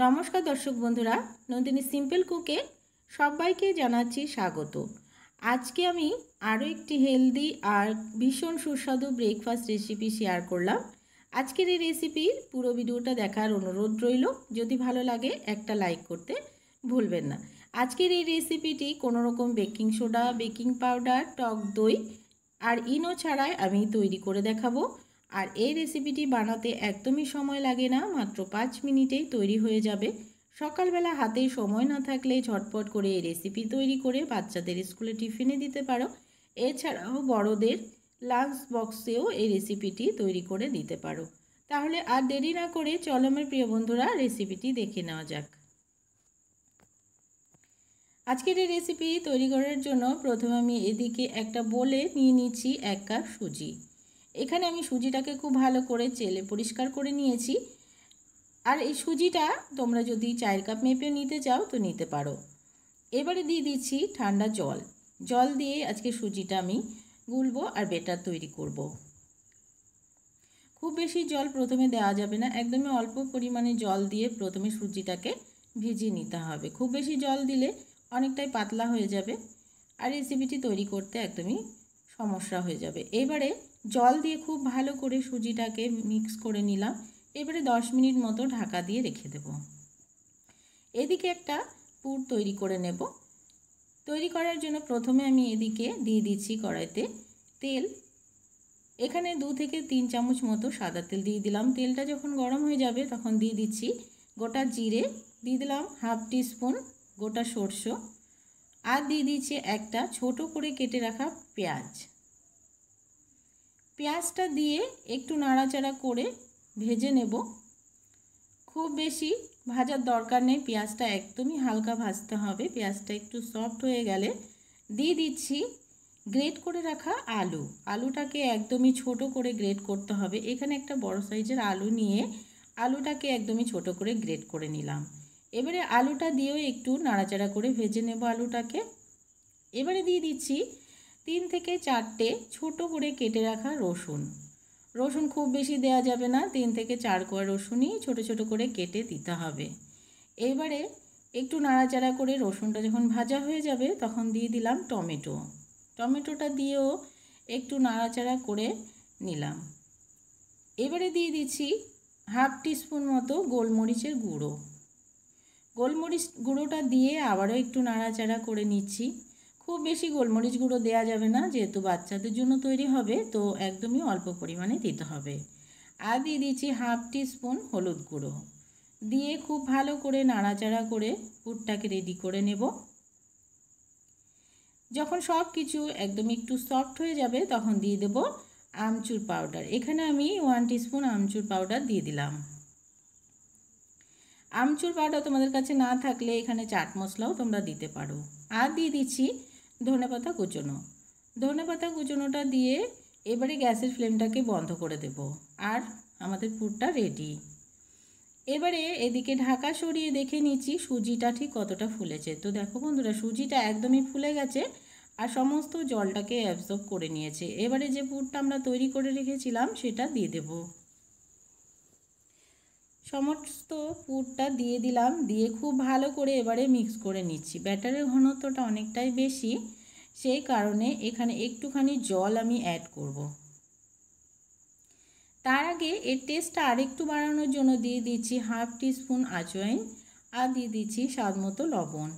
নমস্কার দর্শক বন্ধুরা, নন্দিনী সিম্পল কুকে সবাইকে জানাচ্ছি স্বাগত। আজকে আমি আরও একটি হেলদি আর ভীষণ সুস্বাদু ব্রেকফাস্ট রেসিপি শেয়ার করলাম। আজকের এই রেসিপির পুরো ভিডিওটা দেখার অনুরোধ রইল। যদি ভালো লাগে একটা লাইক করতে ভুলবেন না। আজকের এই রেসিপিটি কোনো রকম বেকিং সোডা, বেকিং পাউডার, টক দই আর ইনো ছাড়াই আমি তৈরি করে দেখাবো। আর এই রেসিপিটি বানাতে একদমই সময় লাগে না, মাত্র 5 মিনিটেই তৈরি হয়ে যাবে। সকালবেলা হাতে সময় না থাকলে ঝটপট করে এই রেসিপি তৈরি করে বাচ্চাদের স্কুলে টিফিনে দিতে পারো। এছাড়াও বড়দের লাঞ্চ বক্সেও এই রেসিপিটি তৈরি করে দিতে পারো। তাহলে আর দেরি না করে চলো আমার প্রিয় বন্ধুরা রেসিপিটি দেখে নেওয়া যাক। আজকের এই রেসিপি তৈরি করার জন্য প্রথমে আমি এদিকে একটা বোলে নিয়ে নিচ্ছি 1 কাপ সুজি। এখানে আমি সুজিটাকে খুব ভালো করে চেলে পরিষ্কার করে নিয়েছি। আর এই সুজিটা তোমরা যদি 4 কাপ মেপে নিতে চাও তো নিতে পারো। এবারে দিয়ে দিচ্ছি ঠান্ডা জল। জল দিয়ে আজকে সুজিটা আমি গুলবো আর বেটার তৈরি করব। খুব বেশি জল প্রথমে দেওয়া যাবে না, একদমই অল্প পরিমাণে জল দিয়ে প্রথমে সুজিটাকে ভিজিয়ে নিতে হবে। খুব বেশি জল দিলে অনেকটাই পাতলা হয়ে যাবে আর রেসিপিটি তৈরি করতে একদমই সমস্যা হয়ে যাবে। এবারে জল দিয়ে খুব ভালো করে সুজিটাকে মিক্স করে নিলাম। এবারে 10 মিনিট মতো ঢাকা দিয়ে রেখে দেব। এদিকে একটা পুর তৈরি করে নেব। তৈরি করার জন্য প্রথমে আমি এদিকে দিয়ে দিচ্ছি কড়াইতে তেল। এখানে 2 থেকে 3 চামচ মতো সাদা তেল দিয়ে দিলাম। তেলটা যখন গরম হয়ে যাবে তখন দিয়ে দিচ্ছি গোটা জিরে, দিয়ে দিলাম হাফ টিস্পুন গোটা সরষে আর দিয়ে দিচ্ছি একটা ছোট করে কেটে রাখা পেঁয়াজ। পেঁয়াজটা দিয়ে একটু নাড়াচাড়া করে ভেজে নেব। খুব বেশি ভাজার দরকার নেই, পেঁয়াজটা একদমই হালকা ভাজতে হবে। পেঁয়াজটা একটু সফট হয়ে গেলে দিয়ে দিচ্ছি গ্রেট করে রাখা আলু। আলুটাকে একদমই ছোট করে গ্রেট করতে হবে। এখানে একটা বড় সাইজের আলু নিয়ে আলুটাকে একদমই ছোট করে গ্রেট করে নিলাম। এবারে আলুটা দিয়েও একটু নাড়াচাড়া করে ভেজে নেব আলুটাকে। এবারে দিয়ে দিচ্ছি 3 থেকে 4টে ছোট করে কেটে রাখা রসুন। রসুন খুব বেশি দেওয়া যাবে না, 3 থেকে 4 কোয়া রসুনই ছোট ছোট করে কেটে দিতে হবে। এবারে একটু নাড়াচাড়া করে রসুনটা যখন ভাজা হয়ে যাবে তখন দিয়ে দিলাম টমেটো। টমেটোটা দিয়েও একটু নাড়াচাড়া করে নিলাম। এবারে দিয়ে দিচ্ছি হাফ টিস্পুন মতো গোলমরিচের গুঁড়ো। গোলমরিচ গুঁড়োটা দিয়ে আবারও একটু নাড়াচাড়া করে নিচ্ছি। খুব বেশি গোলমরিচ গুঁড়ো দেওয়া যাবে না, যেহেতু বাচ্চাদের জন্য তৈরি হবে তো একদমই অল্প পরিমাণে দিতে হবে। আর দিয়ে দিচ্ছি হাফ টিস্পুন হলুদ গুঁড়ো। দিয়ে খুব ভালো করে নাড়াচাড়া করে পুরটাকে রেডি করে নেব। যখন সব কিছু একদম একটু সফট হয়ে যাবে তখন দিয়ে দেব আমচুর পাউডার। এখানে আমি 1 টিস্পুন আমচুর পাউডার দিয়ে দিলাম। আমচুর পাউডার তোমাদের কাছে না থাকলে এখানে চাট মশলাও তোমরা দিতে পারো। আর দিয়ে দিচ্ছি ধনেপাতা কুচনো। ধনেপাতা কুচনোটা দিয়ে এবারে গ্যাসের ফ্লেমটাকে বন্ধ করে দেব আর আমাদের পুরটা রেডি। এবারে এদিকে ঢাকা সরিয়ে দেখে নিচ্ছি সুজিটা ঠিক কতটা ফুলেছে। তো দেখো বন্ধুরা, সুজিটা একদমই ফুলে গেছে আর সমস্ত জলটাকে অ্যাবজর্ব করে নিয়েছে। এবারে যে পুরটা আমরা তৈরি করে রেখেছিলাম সেটা দিয়ে দেব। সমস্ত পুরটা দিয়ে দিলাম, দিয়ে খুব ভালো করে এবারে মিক্স করে নিচ্ছি। ব্যাটারের ঘনত্বটা অনেকটাই বেশি, সেই কারণে এখানে একটুখানি জল আমি অ্যাড করব। তার আগে এর টেস্টটা আরেকটু বাড়ানোর জন্য দিয়ে দিচ্ছি হাফ টিস্পুন আজওয়াইন আর দিয়ে দিচ্ছি স্বাদ মতো লবণ।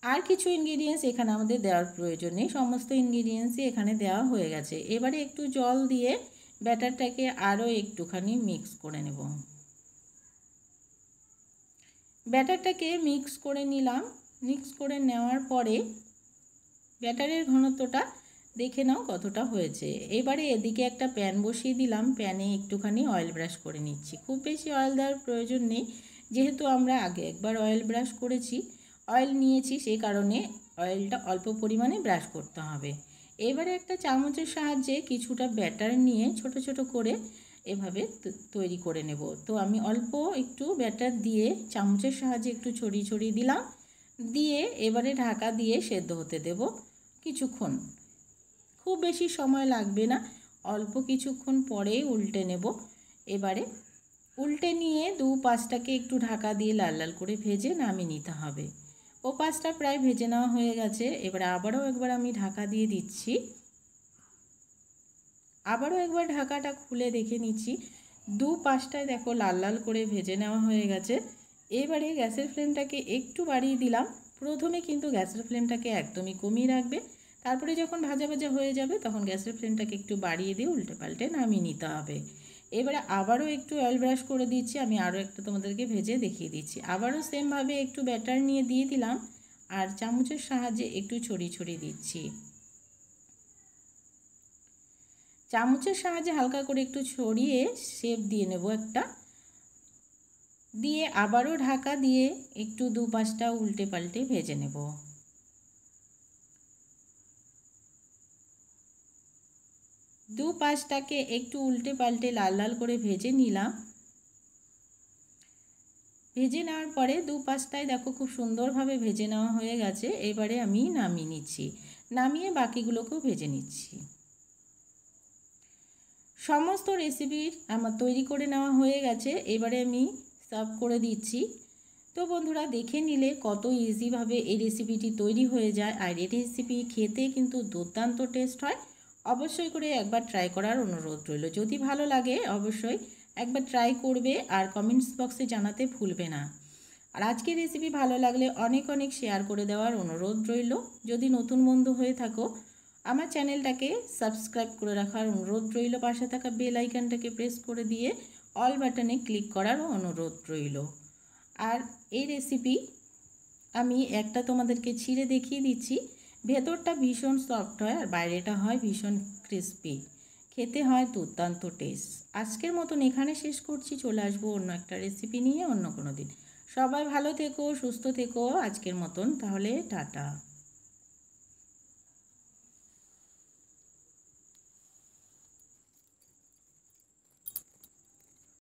আর কিছু ইনগ্রিডিয়েন্টস এখানে আমাদের দেওয়ার প্রয়োজন নেই, সমস্ত ইনগ্রিডিয়েন্টসই এখানে দেওয়া হয়ে গেছে। এবারে একটু জল দিয়ে ব্যাটারটাকে আরও একটুখানি মিক্স করে নেব। ব্যাটারটাকে মিক্স করে নিলাম। মিক্স করে নেওয়ার পরে ব্যাটারের ঘনত্বটা দেখে নাও কতটা হয়েছে। এবারে এদিকে একটা প্যান বসিয়ে দিলাম। প্যানে একটুখানি অয়েল ব্রাশ করে নিচ্ছি। খুব বেশি অয়েল দেওয়ার প্রয়োজন নেই, যেহেতু আমরা আগে একবার অয়েল ব্রাশ করেছি, অয়েল নিয়েছি, সেই কারণে অয়েলটা অল্প পরিমাণে ব্রাশ করতে হবে। এবারে একটা চামচের সাহায্যে কিছুটা ব্যাটার নিয়ে ছোট ছোট করে এভাবে তৈরি করে নেব। তো আমি অল্প একটু ব্যাটার দিয়ে চামচের সাহায্যে একটু ছড়িয়ে ছড়িয়ে দিলাম। দিয়ে এবারে ঢাকা দিয়ে সেদ্ধ হতে দেব কিছুক্ষণ। খুব বেশি সময় লাগবে না, অল্প কিছুক্ষণ পরেই উল্টে নেব। এবারে উল্টে নিয়ে দু পাশটাকে একটু ঢাকা দিয়ে লাল লাল করে ভেজে নামিয়ে নিতে হবে। ও পাশটা প্রায় ভেজে নেওয়া হয়ে গেছে। এবার আবারও একবার আমি ঢাকা দিয়ে দিচ্ছি। আবারও একবার ঢাকাটা খুলে দেখে নিচ্ছি, দু পাশটায় দেখো লাল লাল করে ভেজে নেওয়া হয়ে গেছে। এবারে গ্যাসের ফ্লেমটাকে একটু বাড়িয়ে দিলাম। প্রথমে কিন্তু গ্যাসের ফ্লেমটাকে একদমই কমিয়ে রাখবে, তারপরে যখন ভাজা ভাজা হয়ে যাবে তখন গ্যাসের ফ্লেমটাকে একটু বাড়িয়ে দিয়ে উল্টে পাল্টে নামিয়ে নিতে হবে। এবারে আবারও একটু অয়েল ব্রাশ করে দিচ্ছি, আমি আরও একটা তোমাদেরকে ভেজে দেখিয়ে দিচ্ছি। আবারও সেমভাবে একটু ব্যাটার নিয়ে দিয়ে দিলাম আর চামচের সাহায্যে একটু ছড়িয়ে ছড়িয়ে দিচ্ছি। চামচের সাহায্যে হালকা করে একটু ছড়িয়ে শেপ দিয়ে নেব একটা, দিয়ে আবারও ঢাকা দিয়ে একটু দু পাশটা উল্টে পাল্টে ভেজে নেব। দু পাশটাকে একটু উল্টে পাল্টে লাল লাল করে ভেজে নিলাম। ভেজে নেওয়ার পরে দু পাশটায় দেখো খুব সুন্দরভাবে ভেজে নেওয়া হয়ে গেছে। এবারে আমি নামিয়ে নিচ্ছি, নামিয়ে বাকিগুলোকেও ভেজে নিচ্ছি। সমস্ত রেসিপির আমার তৈরি করে নেওয়া হয়ে গেছে। এবারে আমি সার্ভ করে দিচ্ছি। তো বন্ধুরা, দেখে নিলে কত ইজিভাবে এই রেসিপিটি তৈরি হয়ে যায়, আর এই রেসিপি খেতে কিন্তু দুর্দান্ত টেস্ট হয়। অবশ্যই করে একবার ট্রাই করার অনুরোধ রইল। যদি ভালো লাগে অবশ্যই একবার ট্রাই করবে আর কমেন্টস বক্সে জানাতে ভুলবে না। আর আজকের রেসিপি ভালো লাগলে অনেক অনেক শেয়ার করে দেওয়ার অনুরোধ রইল। যদি নতুন বন্ধু হয়ে থাকো আমার চ্যানেলটাকে সাবস্ক্রাইব করে রাখার অনুরোধ রইল। পাশে থাকা বেল আইকনটাকে প্রেস করে দিয়ে অল বাটনে ক্লিক করার অনুরোধ রইল। আর এই রেসিপি আমি একটা তোমাদেরকে ছিঁড়ে দেখিয়ে দিচ্ছি। ভেতরটা ভীষণ সফট হয় আর বাইরেটা হয় ভীষণ ক্রিস্পি, খেতে হয় দুর্দান্ত টেস্ট। আজকের মতন এখানে শেষ করছি, চলে আসবো অন্য একটা রেসিপি নিয়ে অন্য কোনো দিন। সবাই ভালো থেকো, সুস্থ থেকো। আজকের মতন তাহলে টাটা।